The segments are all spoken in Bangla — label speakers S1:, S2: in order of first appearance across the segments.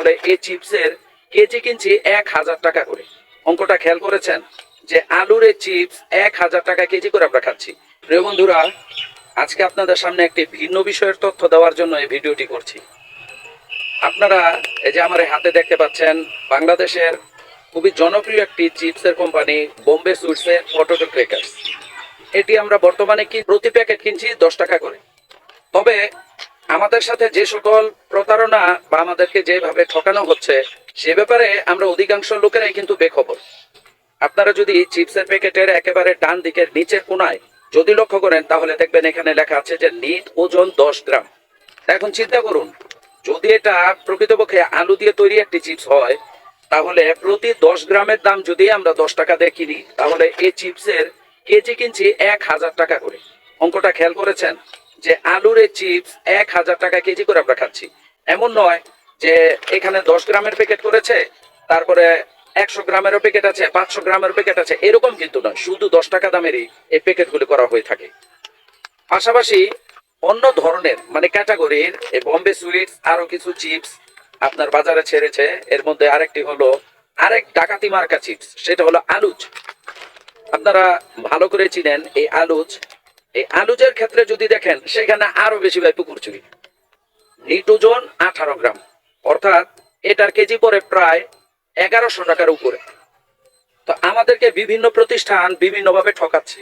S1: তাহলে এই চিপসের কেজি কিনছি 1000 টাকা করে। অঙ্কটা খেয়াল করেছেন যে আলুর এই চিপস 1000 টাকা কেজি করে আমরা খাচ্ছি। প্রিয় বন্ধুরা, আজকে আপনাদের সামনে একটি ভিন্ন বিষয়ের তথ্য দেওয়ার জন্য এই ভিডিওটি করছি। আপনারা এই যে আমার হাতে দেখতে পাচ্ছেন, বাংলাদেশের খুবই জনপ্রিয় একটি চিপসের কোম্পানি বোম্বে সুইটসের পটেটো ক্র্যাকার্স। এটি আমরা বর্তমানে প্রতি প্যাকেট কিনছি 10 টাকা করে। তবে আমাদের সাথে যে সকল প্রতারণা বা আমাদেরকে যেভাবে ঠকানো হচ্ছে সে ব্যাপারে আমরা অধিকাংশ লোকেরাই কিন্তু বেখবর। আপনারা যদি চিপসের প্যাকেটের একেবারে ডান দিকের নিচের কোনায় যদি লক্ষ্য করেন, তাহলে দেখবেন এখানে লেখা আছে যে নিট ওজন 10 গ্রাম। এখন চিন্তা করুন, যদি এটা প্রকৃতপক্ষে আলু দিয়ে তৈরি একটি চিপস হয়, তাহলে প্রতি 10 গ্রামের দাম যদি আমরা 10 টাকা দিয়ে কিনি, তাহলে এই চিপসের কেজি কিনছি 1000 টাকা করে। অঙ্কটা খেয়াল করেছেন যে আলুর এই চিপস 1000 টাকা কেজি করে আমরা খাচ্ছি। এমন নয় যে এখানে 10 গ্রামের প্যাকেট করেছে, তারপরে 100 গ্রামেরও প্যাকেট আছে, 500 গ্রামের প্যাকেট আছে, এরকম কিন্তু নয়। শুধু 10 টাকা দামেরই এই প্যাকেটগুলি করা হয়ে থাকে। পাশাপাশি অন্য ধরনের মানে ক্যাটাগরির এই বোম্বে সুইটস আরো কিছু চিপস আপনার বাজারে ছেড়েছে। এর মধ্যে আরেকটি হলো আরেক ডাকাতি মার্কা চিপস, সেটা হলো আলুজ। আপনারা ভালো করে চিনেন এই আলুজ। এই আলুজের ক্ষেত্রে যদি দেখেন, সেখানে আরো বেশি ভাই পুকুর চুরি। নিট ওজন 18 গ্রাম, অর্থাৎ এটার কেজি পরে প্রায় 1100 টাকার উপরে। তো আমাদেরকে বিভিন্ন প্রতিষ্ঠান বিভিন্নভাবে ঠকাচ্ছে।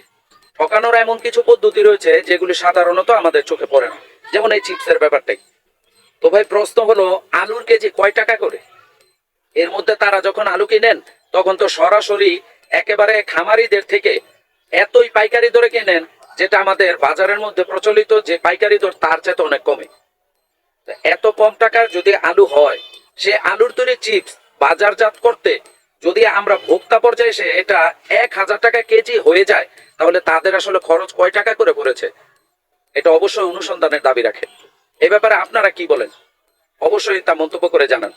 S1: ঠকানোর এমন কিছু পদ্ধতি রয়েছে যেগুলি সাধারণত আমাদের চোখে পড়ে না, যেমন এই চিপসের ব্যাপারটাই। তো ভাই প্রশ্ন হলো, আলুর কেজি কয় টাকা করে? এর মধ্যে তারা যখন আলু কিনেন, তখন তো সরাসরি একেবারে খামারিদের থেকে এতই পাইকারি দরে কেনেন, যেটা আমাদের বাজারের মধ্যে প্রচলিত যে পাইকারি দর তার চেয়ে অনেক কমে। এত কম টাকার যদি আলু হয়, সে আলুর তৈরি চিপস বাজারজাত করতে যদি আমরা ভোক্তা পর্যায়ে এসে এটা 1000 টাকা কেজি হয়ে যায়, তাহলে তাদের আসলে খরচ কয় টাকা করে পড়েছে, এটা অবশ্যই অনুসন্ধানের দাবি রাখে। এ ব্যাপারে আপনারা কি বলেন? অবশ্যই তা মন্তব্য করে জানান।